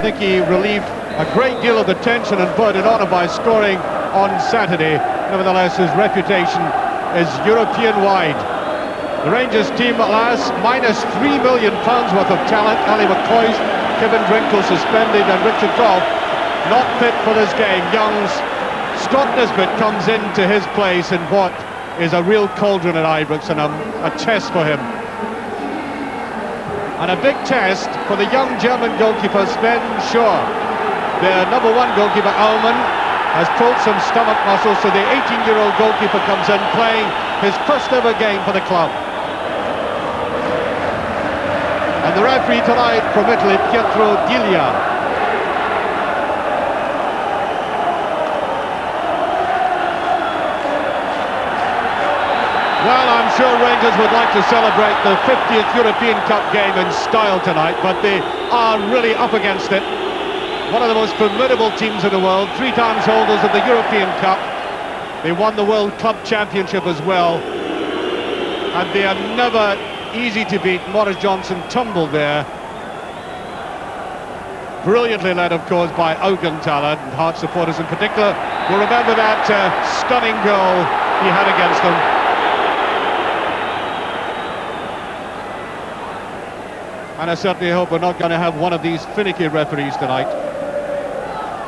think he relieved a great deal of the tension and burden on him by scoring on Saturday. Nevertheless, his reputation is European-wide. The Rangers team at last, minus £3 million worth of talent. Ali McCoy, Kevin Drinkle suspended, and Richard Gough not fit for this game. Young's Scott Nisbet comes into his place in what is a real cauldron at Ibrox, and a test for him. And a big test for the young German goalkeeper Sven Schur. Their number one goalkeeper, Aumann, has pulled some stomach muscles, so the 18-year-old goalkeeper comes in playing his first ever game for the club. And the referee tonight from Italy, Pietro Diglia. Well, I'm sure Rangers would like to celebrate the 50th European Cup game in style tonight, but they are really up against it. One of the most formidable teams in the world, 3 times holders of the European Cup. They won the World Club Championship as well. And they are never easy to beat. Morris Johnson tumbled there. Brilliantly led, of course, by Augenthaler, and Hearts supporters in particular will remember that stunning goal he had against them. And I certainly hope we're not going to have one of these finicky referees tonight.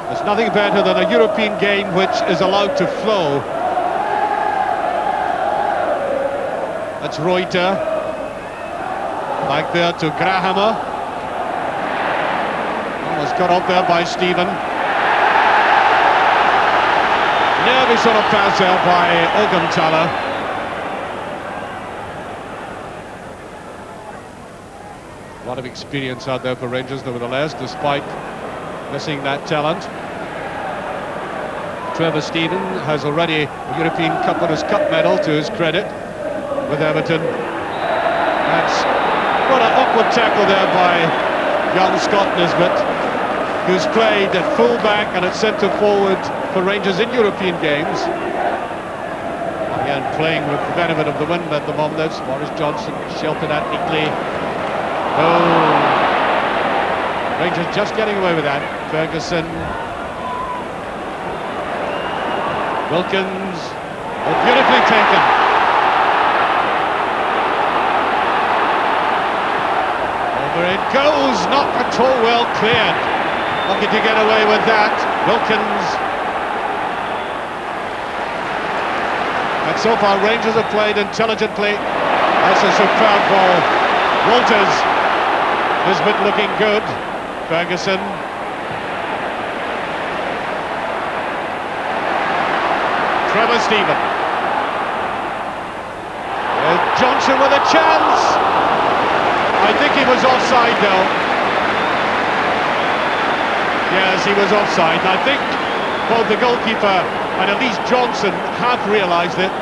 There's nothing better than a European game which is allowed to flow. That's Reuter. Back there to Grahammer. Almost got up there by Stephen. Nervy sort of pass there by Augenthaler. A lot of experience out there for Rangers, nevertheless, despite missing that talent. Trevor Steven has already a European Cup Winners' Cup medal to his credit with Everton. That's what an awkward tackle there by young Scott Nisbet, who's played at full-back and at centre-forward for Rangers in European games. Again, playing with the benefit of the wind at the moment. There's Morris Johnson sheltered at neatly. Oh, Rangers just getting away with that. Ferguson, Wilkins, oh, beautifully taken. Over it goes, not at all well cleared. Lucky to get away with that. Wilkins. And so far Rangers have played intelligently. That's a superb ball. Walters. Nisbet looking good. Ferguson. Trevor Steven. Johnson with a chance. I think he was offside though. Yes, he was offside. And I think both the goalkeeper and at least Johnson have realised it.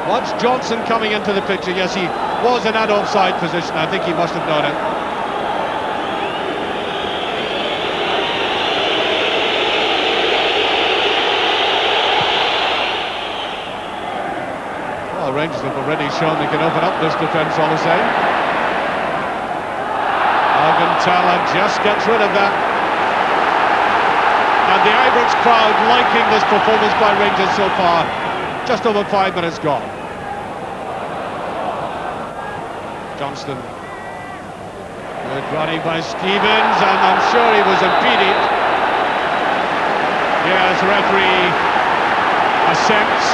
Watch Johnson coming into the picture. Yes, he was in that offside position. I think he must have known it. Well, Rangers have already shown they can open up this defence all the same. Augenthaler just gets rid of that. And the Ibrox crowd liking this performance by Rangers so far. Just over 5 minutes gone. Johnston. Good running by Stevens, and I'm sure he was impeded. Yes, referee assents.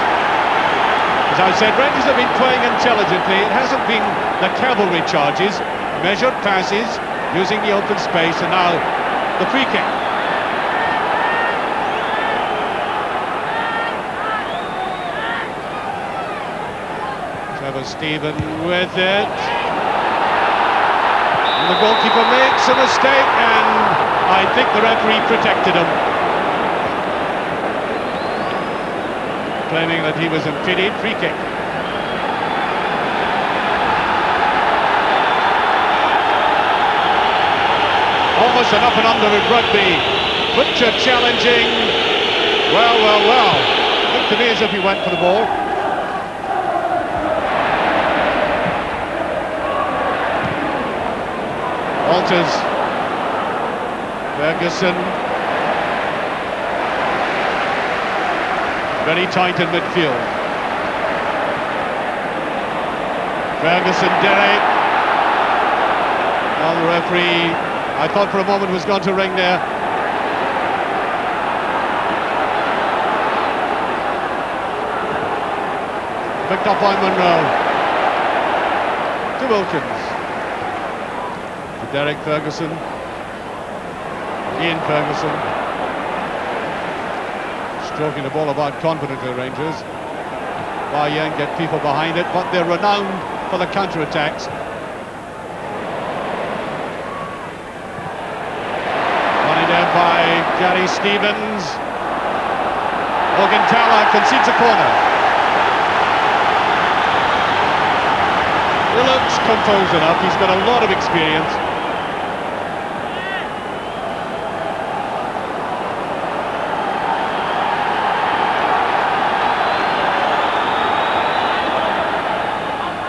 As I said, Rangers have been playing intelligently. It hasn't been the cavalry charges, measured passes, using the open space, and now the free kick. Trevor Steven with it. The goalkeeper makes a mistake, and I think the referee protected him, claiming that he was impeded. Free kick. Almost an up and under with Rugby. Butcher challenging. Well. Looked to me as if he went for the ball. Walters. Ferguson. Very tight in midfield. Ferguson, Derek. Well, the referee, I thought for a moment, was going to ring there. Picked up by Monroe. To Wilkins. To Derek Ferguson. Ian Ferguson. Stroking the ball about confidently, Rangers. Bayern get people behind it, but they're renowned for the counter-attacks. Running there by Gary Stevens. Morgenthaler concedes a corner. He looks composed enough, he's got a lot of experience.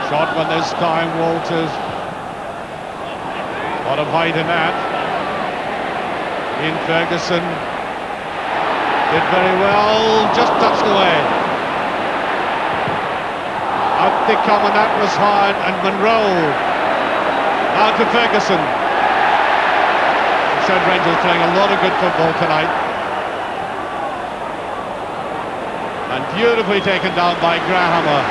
Shot one this time, Walters. A lot of height in that. Ian Ferguson did very well, just touched away. Up they come, and that was hard, and Monroe. Now to Ferguson. I said Rangers playing a lot of good football tonight. And beautifully taken down by Grahammer.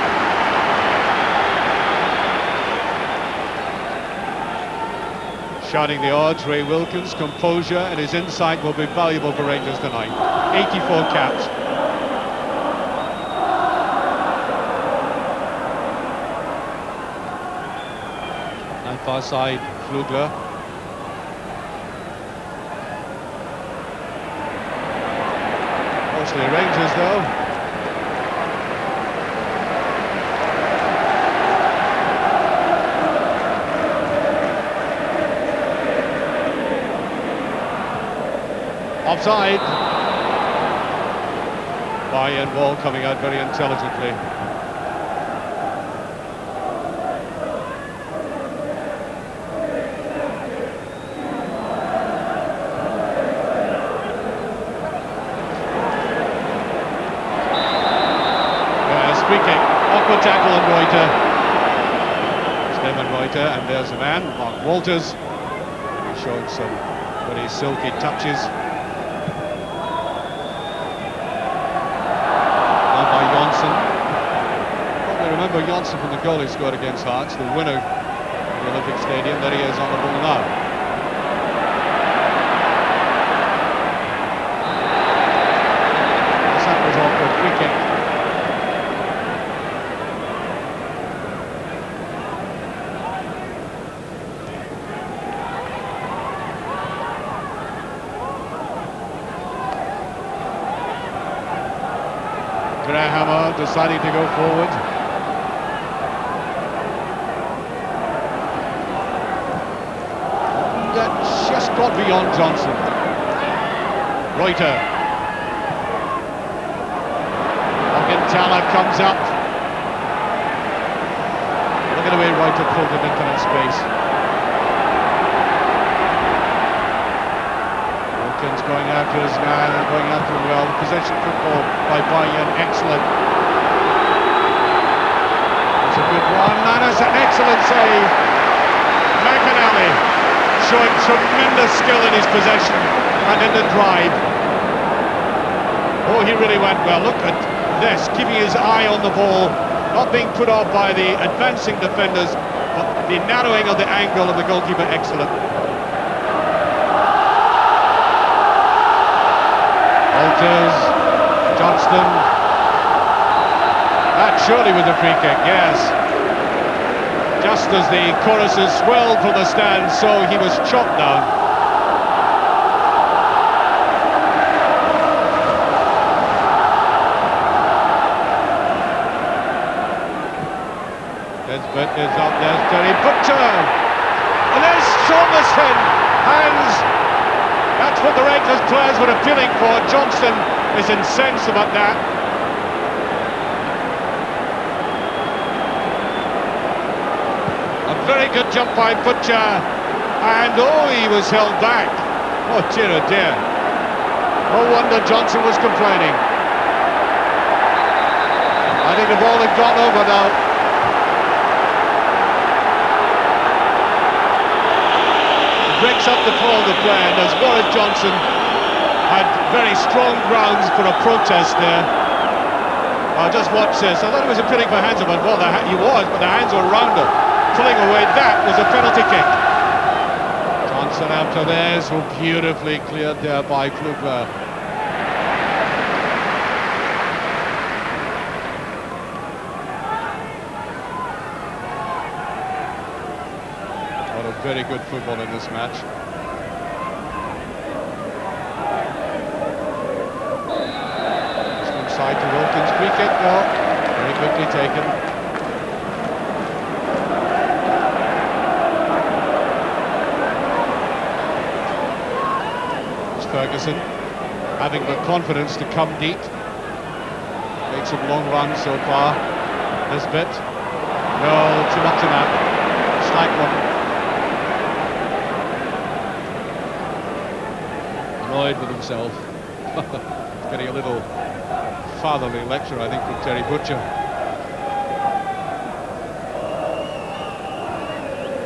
Shouting the odds, Ray Wilkins, composure and his insight will be valuable for Rangers tonight. 84 caps. And far side, Flugler. Mostly Rangers though. Offside. Bayern ball coming out very intelligently. Free kick. Awkward tackle on Reuter. Stephen Reuter, and there's a man, Mark Walters. He's showing some very silky touches. Probably remember Johnson from the goal he scored against Hearts, the winner at the Olympic Stadium. There he is on the ball now. That was awkward. Free kick. Grahammer deciding to go forward. That just got beyond Johnson. Reuter. Morgenthaler comes up. Look at the way Reuter pulled it into that space. Wilkins going after his man and going after him well. Possession football by Bayern, excellent. That's a good one, and it's an excellent save. McAnally showing tremendous skill in his possession and in the drive. Oh, he really went well. Look at this, keeping his eye on the ball, not being put off by the advancing defenders, but the narrowing of the angle of the goalkeeper, excellent. Walters, Johnston. That surely was a free kick, yes. Just as the choruses swelled from the stand, so he was chopped down. Nesbitt is up, there's Terry Butcher. And there's Thomason. Hands. That's what the Rangers players were appealing for. Johnston is incensed about that. A very good jump by Butcher, and oh, he was held back. Oh dear, oh dear. No wonder Johnson was complaining. I think the ball had gone over now. Breaks up the flow of the play, and as Boris Johnson had very strong grounds for a protest there. Just watch this. I thought he was appealing for hands up, but well, he was, but the hands were round him. Pulling away, that was a penalty kick. Johnson after this, so beautifully cleared there by Pflugler. Very good football in this match. Just inside to Wilkins, free kick, no, very quickly taken. It's Ferguson, having the confidence to come deep. Made some long runs so far. This bit. No, too much of that. Slight one. Annoyed with himself. Getting a little fatherly lecture, I think, from Terry Butcher.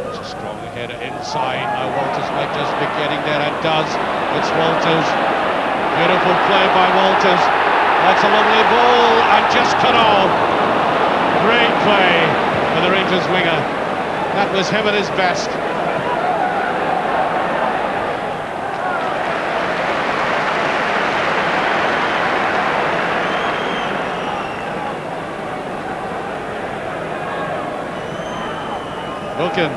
It's a strong header inside. Now Walters might just be getting there, and does. It's Walters. Beautiful play by Walters. That's a lovely ball, and just cut off. Great play for the Rangers winger. That was him at his best. Wilkin.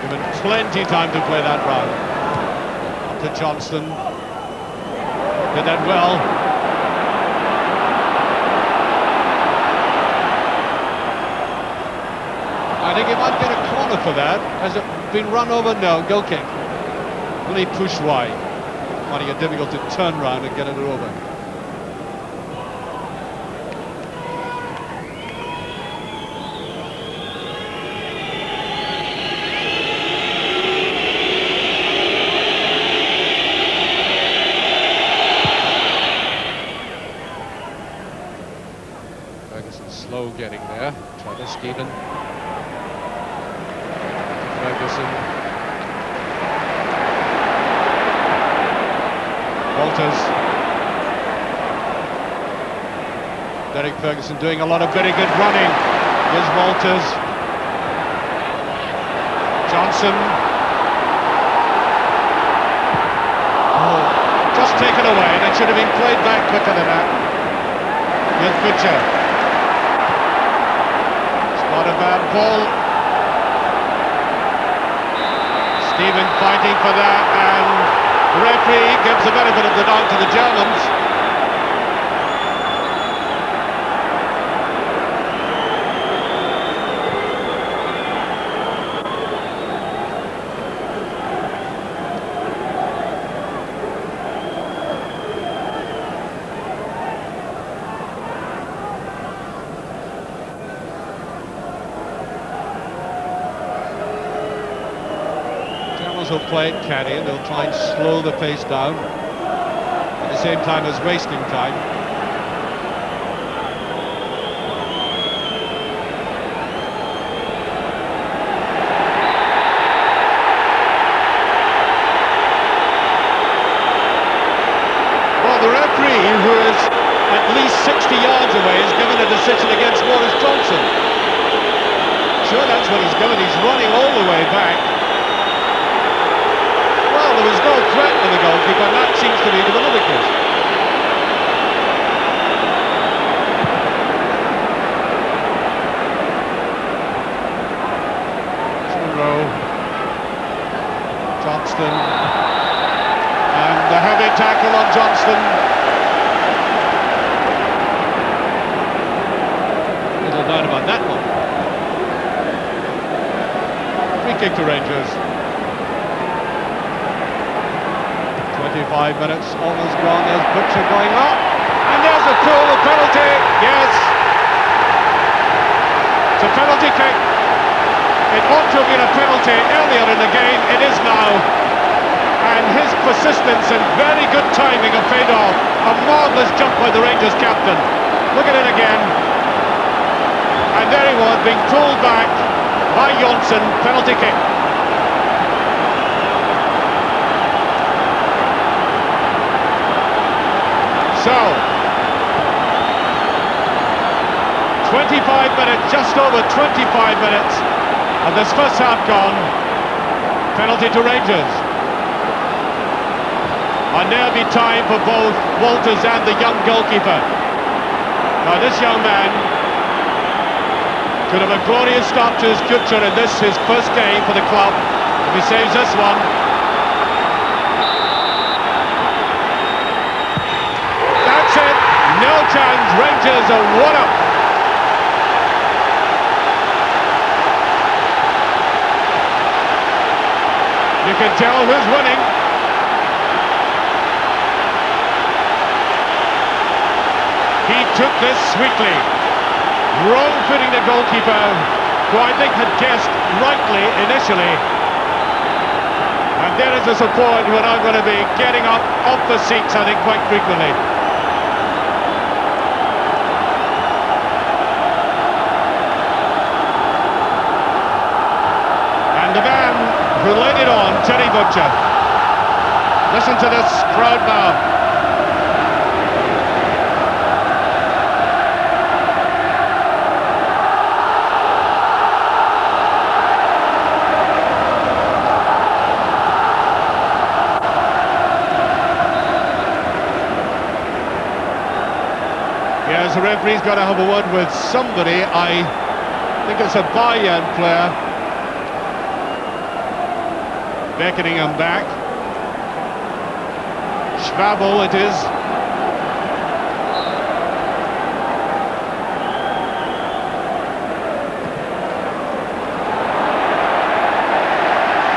Given plenty time to play that round. Up to Johnston. Did that well. I think he might get a corner for that. Has it been run over? No, goal kick. Really push wide. Finding it difficult to turn round and get it over. Slow getting there. Travis Stephen. Ferguson. Walters. Derek Ferguson doing a lot of very good running. Here's Walters. Johnson. Oh, just taken away. That should have been played back quicker than that. Here's Butcher. Not a bad ball. Stephen fighting for that, and the referee gives the benefit of the doubt to the Germans. Will play it caddy, and they'll try and slow the pace down at the same time as wasting time. Well, the referee, who is at least 60 yards away, has given a decision against Boris Johnson. Sure, that's what he's given. He's running all the way back. There was no threat for the goalkeeper, and that seems to be the ludicrous. Monroe, Johnston, and the heavy tackle on Johnston. Little doubt about that one. Free kick to Rangers. 25 minutes, almost gone. There's Butcher going up, and there's a pull, a penalty. Yes, it's a penalty kick. It ought to have been penalty earlier in the game, it is now. And his persistence and very good timing have paid off. A marvellous jump by the Rangers captain. Look at it again. And there he was, being pulled back by Jonsson, penalty kick. So, 25 minutes, just over 25 minutes of this first half gone. Penalty to Rangers. A nervy time for both Walters and the young goalkeeper. Now this young man could have a glorious start to his future in this, his first game for the club, if he saves this one. That's it, no chance, Rangers are 1-up. You can tell who's winning. He took this sweetly, wrong-footing the goalkeeper, who I think had guessed rightly initially. And there is the support who are now going to be getting up off the seats, I think, quite frequently. And the man who laid it on, Terry Butcher. Listen to this crowd now. Yes, the referee's got to have a word with somebody. I think it's a Bayern player. Beckoning him back. Schwabel it is.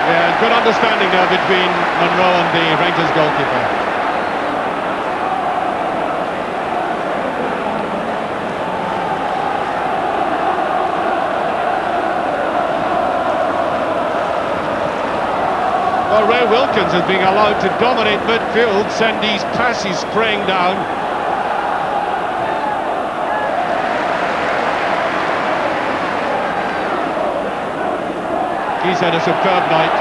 Yeah, good understanding there between Monroe and the Rangers goalkeeper. Well, Ray Wilkins is being allowed to dominate midfield, send these passes spraying down. He's had a superb night.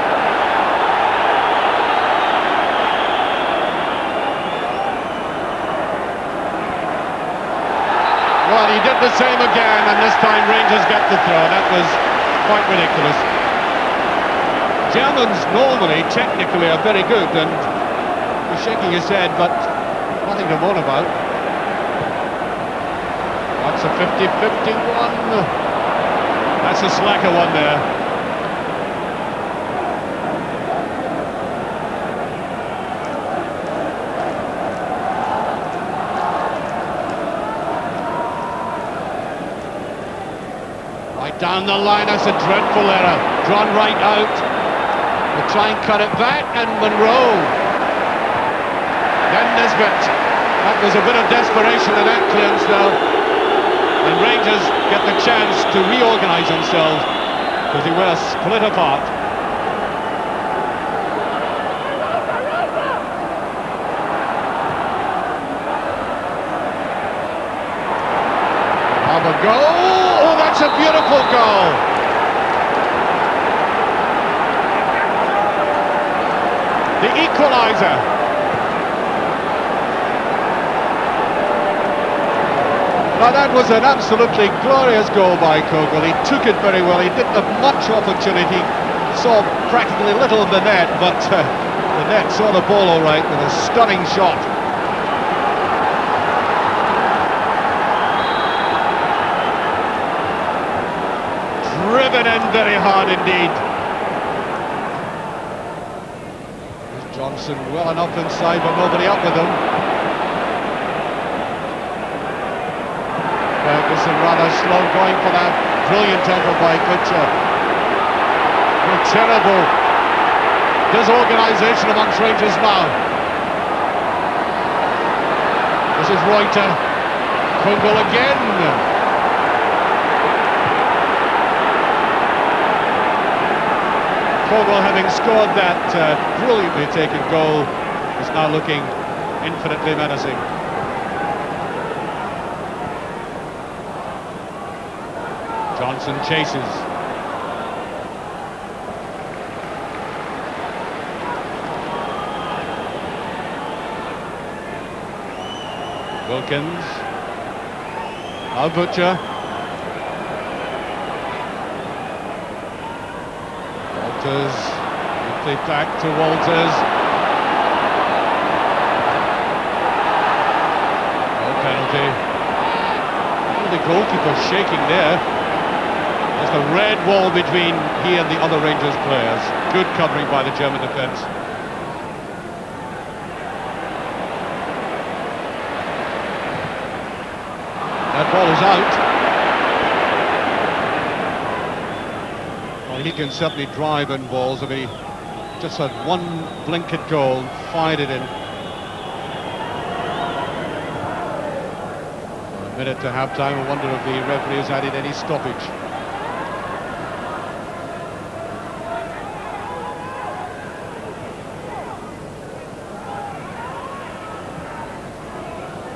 Well, he did the same again, and this time Rangers get the throw. That was quite ridiculous. Germans normally, technically, are very good, and he's shaking his head, but nothing to moan about. That's a 50-51. That's a slacker one there. Right down the line, that's a dreadful error. Drawn right out. We'll try and cut it back, and Monroe. Then Nisbet. That was a bit of desperation in that clearance now. And Rangers get the chance to reorganise themselves, because they were split apart. Have a goal! Oh, that's a beautiful goal! The equaliser. Now that was an absolutely glorious goal by Kogel. He took it very well. He didn't have much opportunity. Saw practically little of the net, but the net saw the ball all right with a stunning shot. Driven in very hard indeed. Johnson well enough inside, but nobody up with him. Ferguson rather slow going for that brilliant effort by Butcher. Oh, terrible disorganisation amongst Rangers now. This is Reuter. Kogel again. Kogel, having scored that brilliantly taken goal, is now looking infinitely menacing. Johnson chases. Wilkins. Now Butcher. Walters. Quickly back to Walters. No penalty. The goalkeeper shaking there. There's a red wall between he and the other Rangers players. Good covering by the German defence. That ball is out. Well, he can certainly drive in balls. I mean, he just had one blink at goal, fired it in. A minute to half-time. I wonder if the referee has added any stoppage.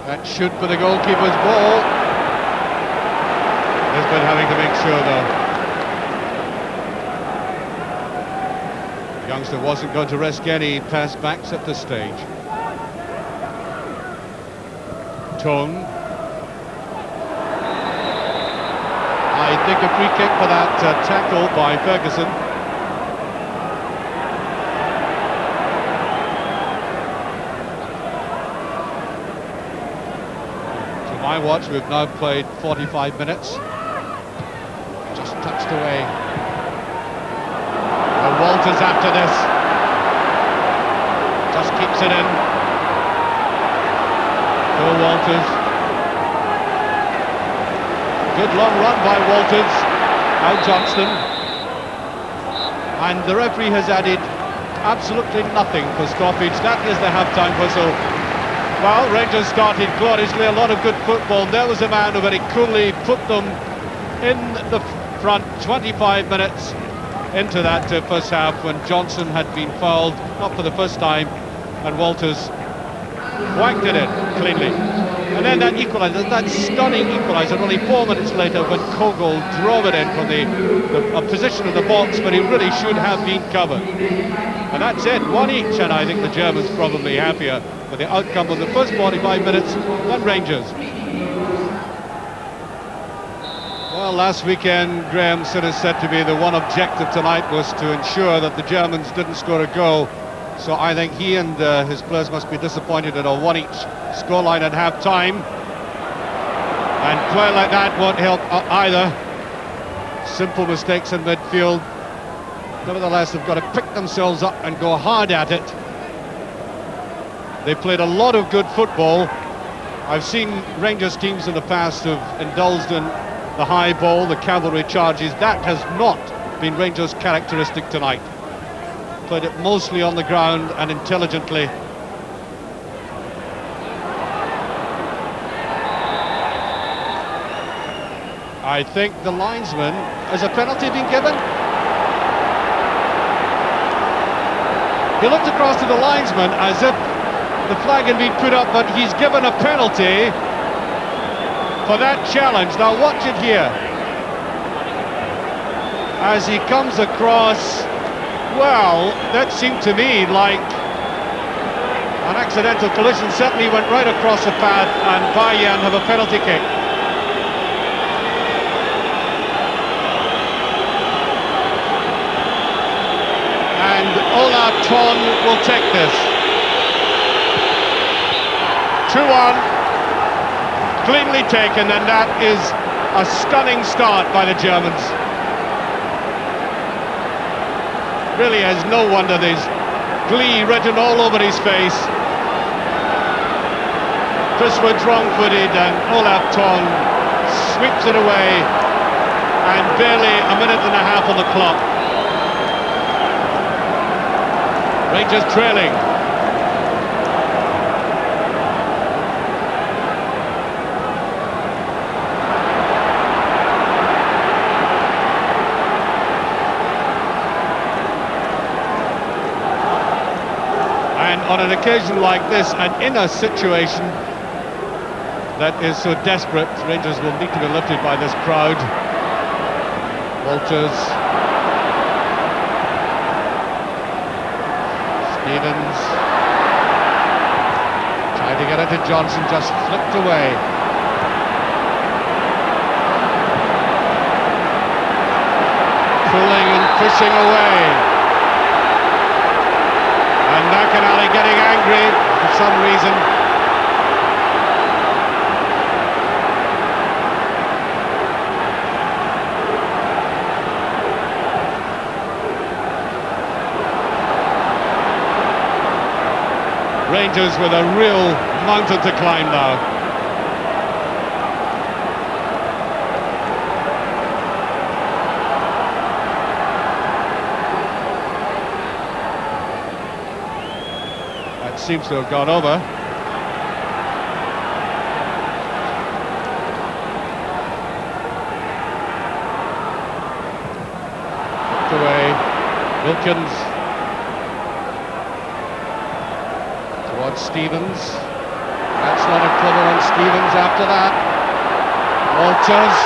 That should be the goalkeeper's ball. Lisbon having to make sure, though. The youngster wasn't going to risk any pass backs at this stage. Tung. I think a free kick for that tackle by Ferguson. To my watch, we've now played 45 minutes. Just touched away. And Walters after this. Just keeps it in. Phil Walters. Good long run by Walters. Now Johnston. And the referee has added absolutely nothing for stoppage. That is the half-time whistle. Well, Rangers started gloriously, a lot of good football. There was a man who very coolly put them in the front 25 minutes into that first half when Johnson had been fouled, not for the first time, and Walters whacked it in cleanly. And then that equaliser, that stunning equaliser, only 4 minutes later when Kogel drove it in from the position of the box, but he really should have been covered. And that's it, one each, and I think the Germans probably happier with the outcome of the first 45 minutes than Rangers. Well, last weekend, Graham Souness said to me the one objective tonight was to ensure that the Germans didn't score a goal. So I think he and his players must be disappointed at a one each scoreline at half-time. And play like that won't help either. Simple mistakes in midfield. Nevertheless, they've got to pick themselves up and go hard at it. They played a lot of good football. I've seen Rangers teams in the past who've indulged in the high ball, the cavalry charges. That has not been Rangers' characteristic tonight. Played it mostly on the ground and intelligently. I think the linesman, has a penalty been given? He looked across to the linesman as if the flag had been put up, but he's given a penalty for that challenge. Now watch it here. As he comes across, well, that seemed to me like an accidental collision. Certainly went right across the pad, and Bayern have a penalty kick. And Ola Ton will take this. 2-1, cleanly taken, and that is a stunning start by the Germans. Really has no wonder there's glee written all over his face. Chris Wood's wrong-footed and Olaf Ton sweeps it away, and barely a minute and a half on the clock. Rangers trailing. on an occasion like this, and in a situation that is so desperate, Rangers will need to be lifted by this crowd. Walters. Stevens. Tried to get it to Johnson, just flipped away. Pulling and pushing away. And McInally getting angry for some reason. Rangers with a real mountain to climb now. That seems to have gone over. Put away. Wilkins. Stevens. That's not a clever one. Stevens after that. Walters.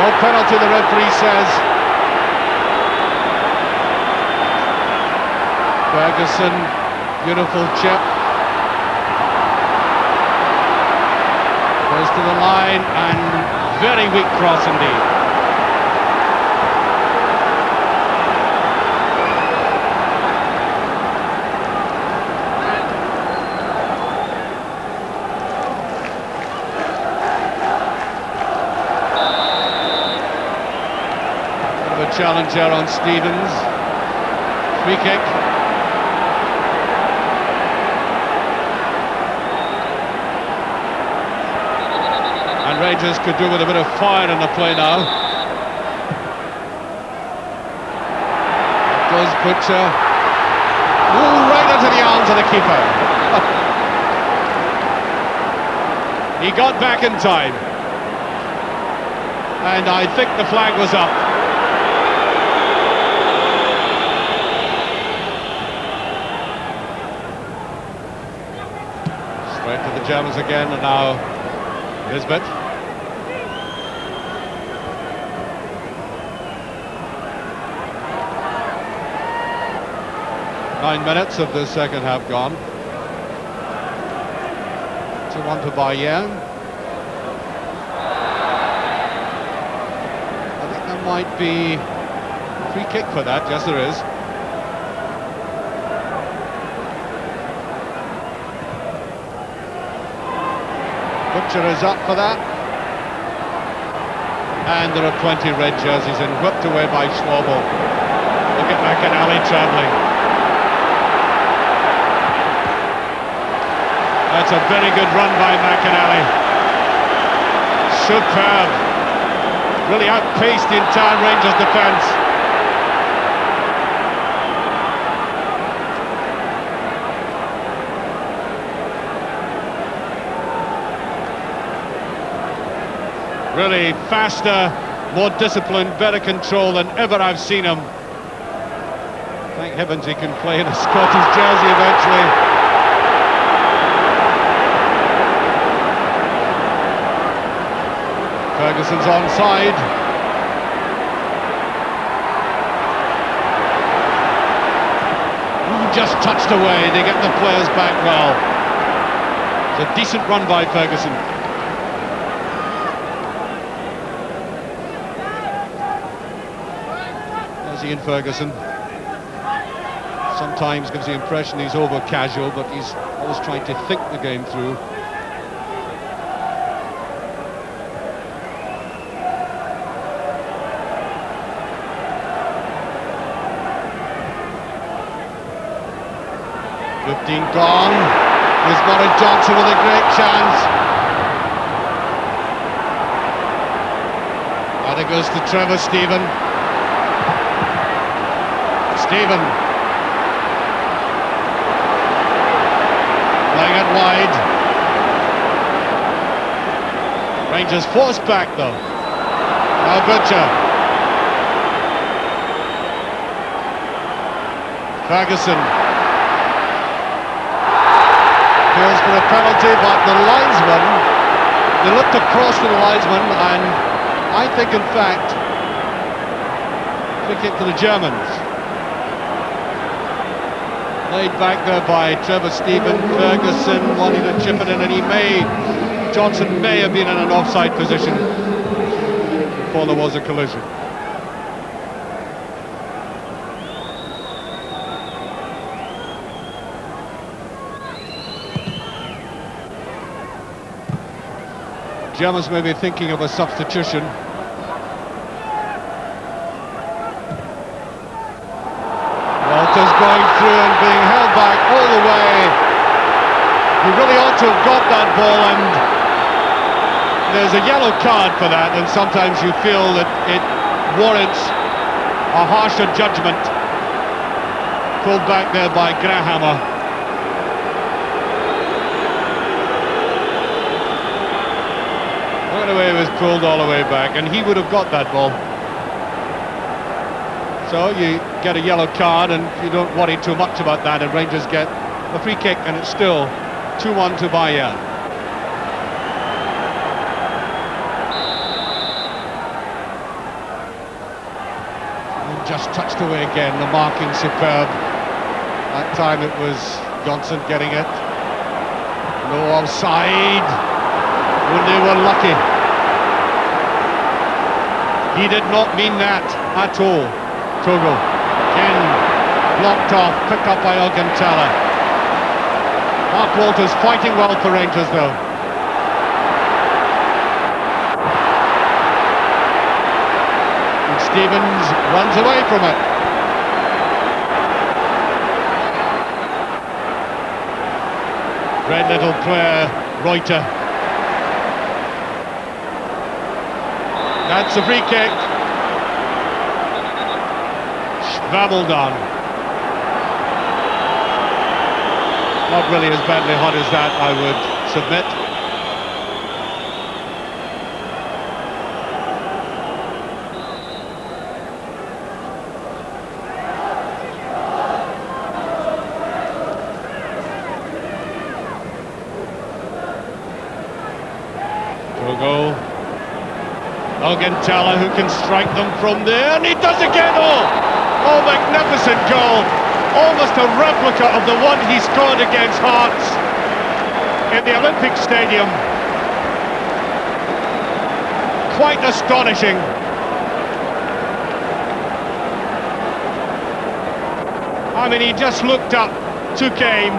No penalty, the referee says. Ferguson. Beautiful chip. Goes to the line and very weak cross indeed. Challenge here on Stevens. Free kick. And Rangers could do with a bit of fire in the play now. That goes Butcher. Ooh, right into the arms of the keeper. He got back in time. And I think the flag was up. Straight to the Germans again, and now Nisbet. Nine minutes of the second half gone. 2-1 to Bayern. I think there might be a free kick for that. Yes, there is. Butcher is up for that. And there are 20 red jerseys and whipped away by Schwabel. Look at McInally travelling. That's a very good run by McInally. Superb. Really outpaced the entire Rangers defence. Really faster, more disciplined, better control than ever I've seen him. Thank heavens he can play in a Scottish jersey eventually. Ferguson's onside. Just touched away, they get the players back well. It's a decent run by Ferguson. Ian Ferguson sometimes gives the impression he's over casual, but he's always trying to think the game through. Gone. Here's Warren Johnson with a great chance. And it goes to Trevor Stephen. Stephen playing it wide. Rangers forced back though. Now Butcher. Ferguson. for a penalty, but the linesman, they looked across to the linesman, and I think, in fact, free kick to the Germans. Laid back there by Trevor Stephen, Ferguson wanting to chip it in, and Johnson may have been in an offside position before there was a collision. Germans may be thinking of a substitution. Walters going through and being held back all the way. He really ought to have got that ball, and there's a yellow card for that, and sometimes you feel that it warrants a harsher judgment. Pulled back there by Grahammer. Right away, it was pulled all the way back, and he would have got that ball. So you get a yellow card, and you don't worry too much about that, and Rangers get a free kick, and it's still 2-1 to Bayern. And just touched away again, the marking superb. That time it was Johnson getting it. No offside. When they were lucky. He did not mean that at all. Togo again blocked off, picked up by Ogentala. Mark Walters fighting well for Rangers though. And Stevens runs away from it. Red little player, Reuter. That's a free kick. Schwabeldon. Not really as badly hot as that, I would submit. Togo. Ogentala, who can strike them from there, and he does again. Oh, magnificent goal, almost a replica of the one he scored against Hearts in the Olympic Stadium. Quite astonishing. I mean, he just looked up, took aim,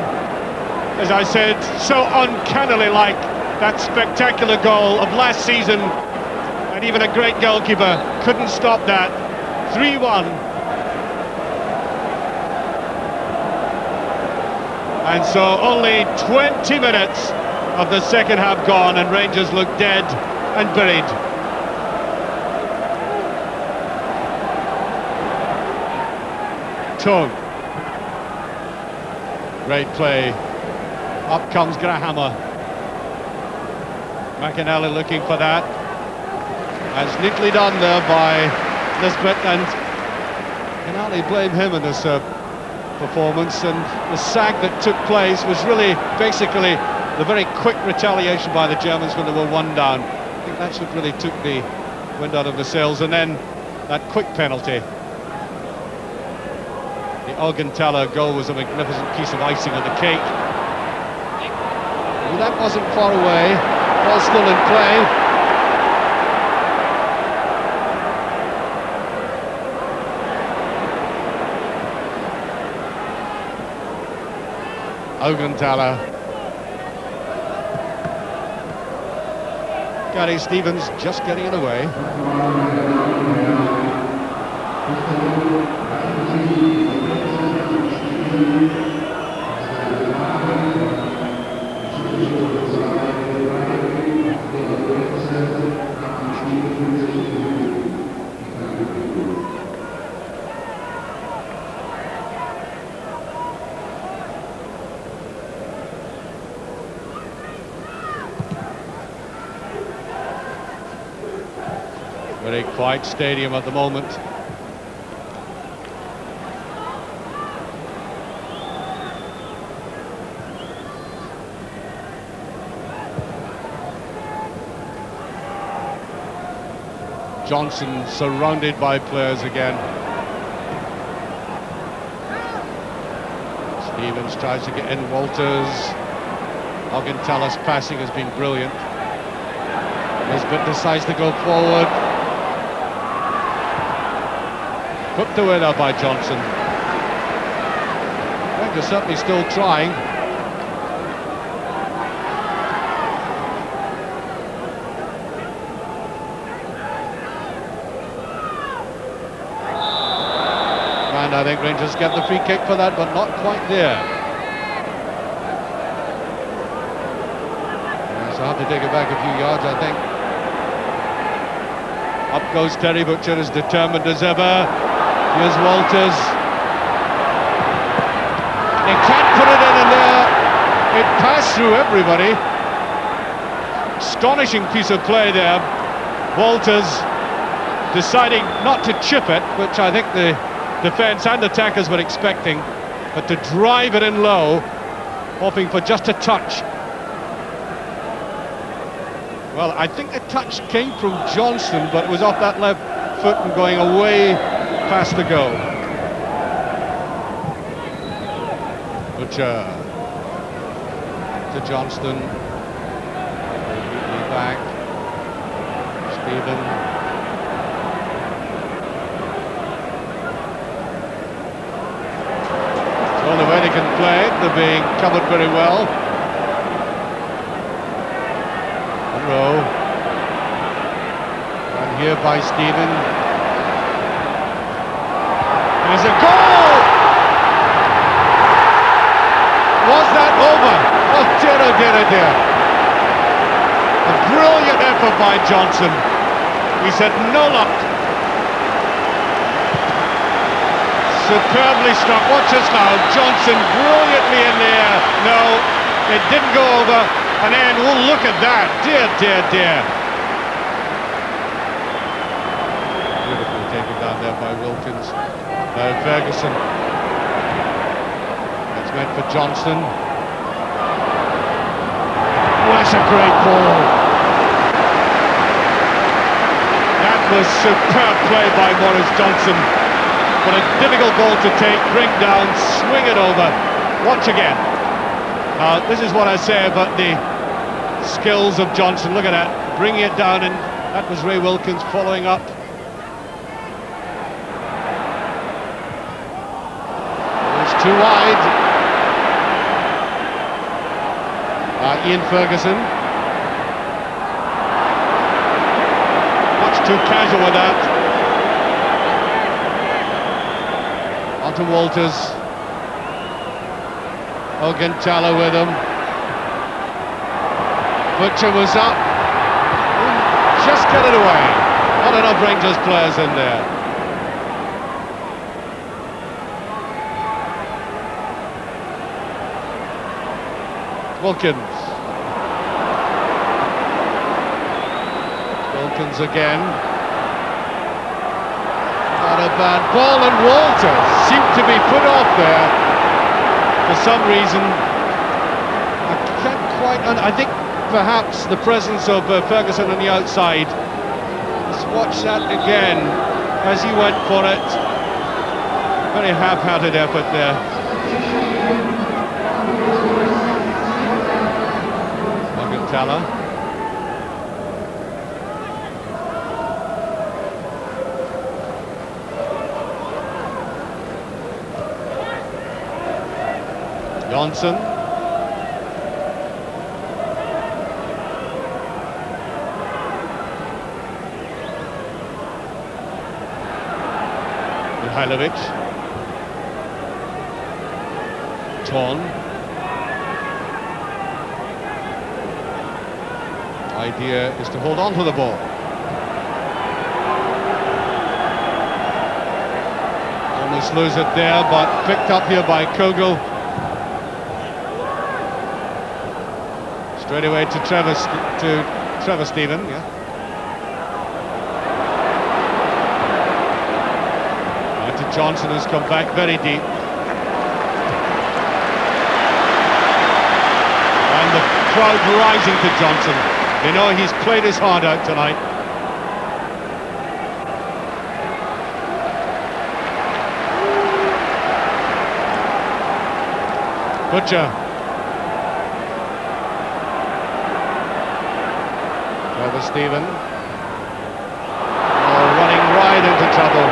as I said, so uncannily like that spectacular goal of last season. And even a great goalkeeper couldn't stop that. 3-1. And so only 20 minutes of the second half gone, and Rangers look dead and buried. Tone. Great play. Up comes Grahammer. McInally looking for that. That's neatly done there by Nisbet, and can hardly blame him in this performance. And the sag that took place was really basically the very quick retaliation by the Germans when they were one down. I think that's what really took the wind out of the sails, and then that quick penalty. The Ogentala goal was a magnificent piece of icing on the cake. Well, that wasn't far away, ball still in play. Ogentala. Gary Stevens just getting it away. Very quiet stadium at the moment. Johnson surrounded by players again. Stevens tries to get in Walters. Augenthal's passing has been brilliant. Nisbet decides to go forward. Whipped away there by Johnson. I think they're certainly still trying. And I think Rangers get the free kick for that, but not quite there. So I have to take it back a few yards, I think. Up goes Terry Butcher, as determined as ever. Here's Walters. He can't put it in there. It passed through everybody. Astonishing piece of play there. Walters deciding not to chip it, which I think the defence and attackers were expecting, but to drive it in low, hoping for just a touch. Well, I think the touch came from Johnson, but it was off that left foot and going away past the goal. Butcher to Johnston. Back. Stephen. So the way they can play it, they're being covered very well. Rowe. And here by Stephen. There's a goal! Was that over? Oh dear, oh dear, oh dear. A brilliant effort by Johnson. He said no luck. Superbly struck. Watch this now. Johnson brilliantly in the air. No, it didn't go over. And then, oh, look at that. Dear, dear, dear. Beautifully taken down there by Wilkins. Now Ferguson. That's meant for Johnson. Oh, that's a great ball. That was superb play by Maurice Johnson. But a difficult ball to take, bring down, swing it over. Watch again. This is what I say about the skills of Johnson. Look at that, bringing it down, and that was Ray Wilkins following up. It's too wide. Ian Ferguson. Much too casual with that. On to Walters. Augenthala with him. Butcher was up. Just get it away. Not enough Rangers players in there. Wilkins. Wilkins again. Not a bad ball, and Walters seemed to be put off there. For some reason, I can't quite. I think perhaps the presence of Ferguson on the outside. Let's watch that again as he went for it. Very half-hearted effort there. Augenthala. Johnson. Mihailovic. Ton. Idea is to hold on to the ball. Almost lose it there, but picked up here by Kogel. Straight away to Trevor Stephen, yeah. To Johnson, has come back very deep. And the crowd rising to Johnson. They know he's played his heart out tonight. Butcher. Trevor Stephen. Oh, running right into trouble.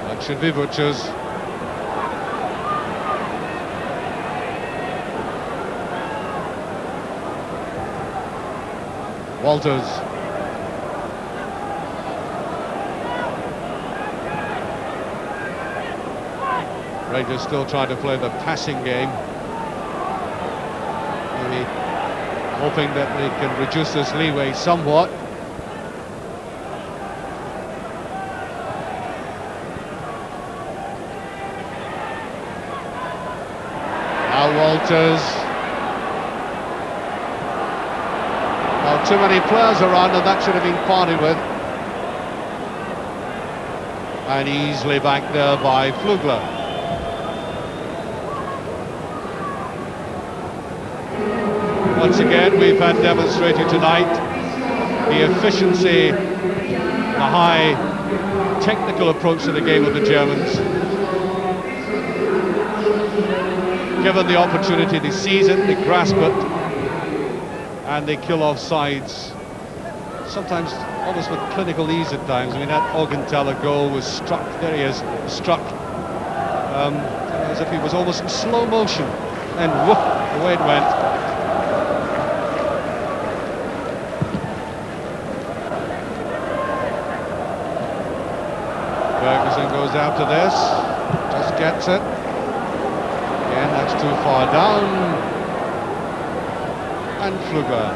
That should be Butcher's. Walters. Rangers still trying to play the passing game. Maybe hoping that they can reduce this leeway somewhat. Now Walters. Well, too many players around, and that should have been parted with. And easily back there by Flugler. Once again, we've had demonstrated tonight the efficiency, the high technical approach to the game of the Germans. Given the opportunity, they seize it, they grasp it, and they kill off sides. Sometimes almost with clinical ease at times. I mean, that Augenthaler goal was struck, there he is, struck as if he was almost in slow motion, and whoop, away it went. Ferguson goes after this, just gets it. Again, that's too far down. And Flugler.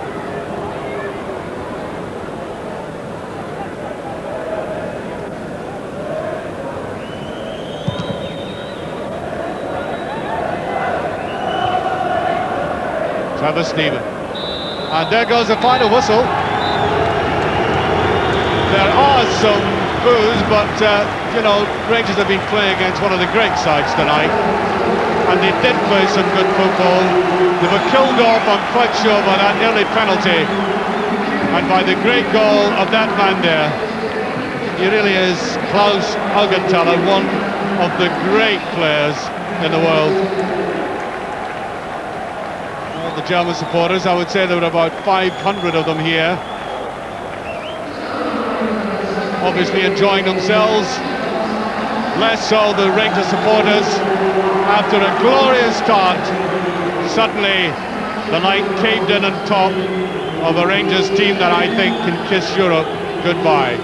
Trevor Stephen. And there goes the final whistle. There are some boos, but you know, Rangers have been playing against one of the great sides tonight, and they did play some good football. They were killed off, I'm quite sure, by that early penalty, and by the great goal of that man there. He really is Klaus Augenthaler, one of the great players in the world. All the German supporters, I would say there were about 500 of them here, obviously enjoying themselves. Less so the Rangers supporters. After a glorious start, suddenly the night caved in on top of a Rangers team that I think can kiss Europe goodbye.